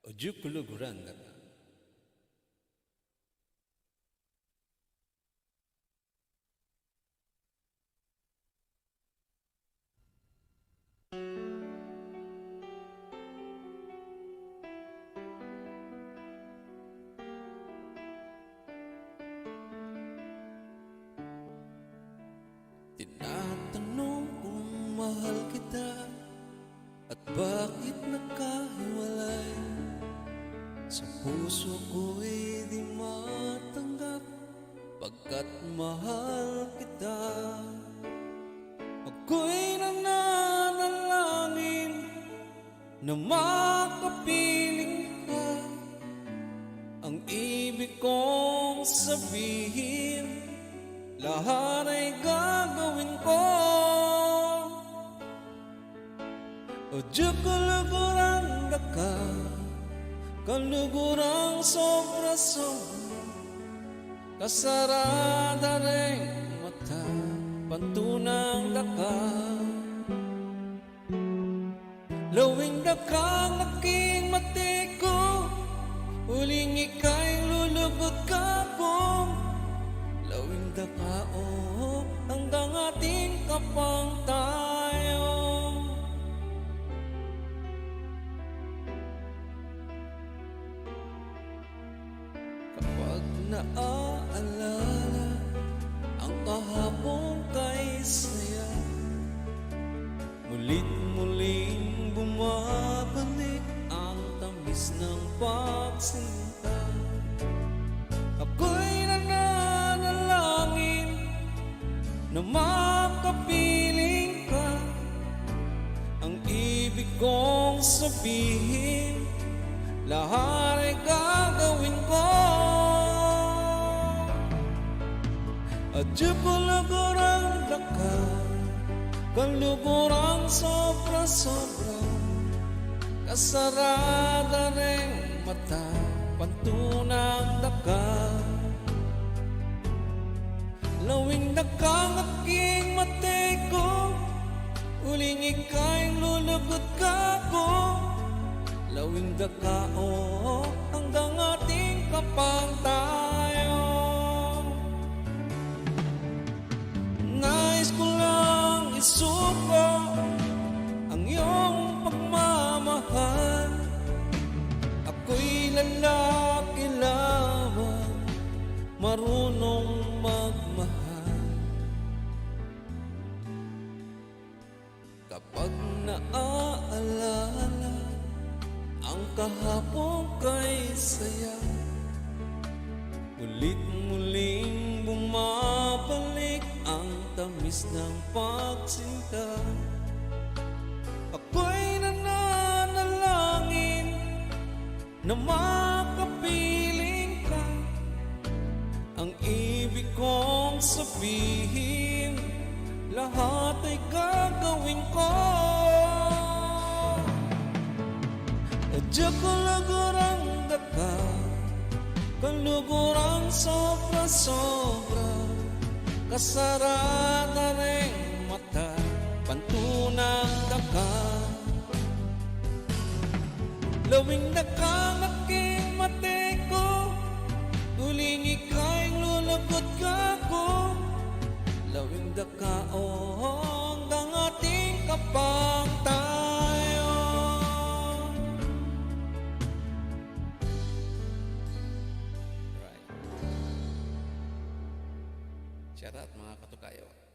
Ojukulugurandaga. Tinatanong kung mahal kita at bakit nakahiwalay. Sa puso ko'y di matanggap pagkat mahal kita. Ako'y nananalangin na makapiling ka. Ang ibig kong sabihin, lahat ay gagawin ko. O Diyukuluguran ka, kalugurang sobra-sobra, kasarada rin mata, pantunang daka. Lawing dakang aking matiko, huling ika'y lulugod ka kong. Lawing dakao hanggang ating kapang tayo. Kapag naaalala ang kahapon kay saya, mulit-muling bumabalik ang tamis ng pagsinta. Ako'y nananalangin na makapiling ka. Ang ibig kong sabihin, lahat ay gagawin ko. At Diyukuluguran ka, kalugurang sobra-sobra, kasarada rin mata, pantunang daka. Lawing dakang aking mateko, huling ika'y lulugod ka ko. Lawing dakao hanggang ating kapang tayo. Nais ko lang isuko ang iyong pagmamahal. Ako'y lalaki lamang, marunong magmahal. Kapag naaalala ang kahapon kay saya, ulit-muling bumabalik ang tamis ng pagsinta. Ako'y nananalangin na makapiling ka. Ang ibig kong sabihin, lahat ay gagawin ko. O Diyukuluguran ka, kalugurang sobra-sobra, kasarada rin mata, pantunang daka. Lawing dakang aking mateko, huling ika'y lulugod ka ko. Lawing dakao hanggang ating kapang tayo. Right. Shout out mga katukayo.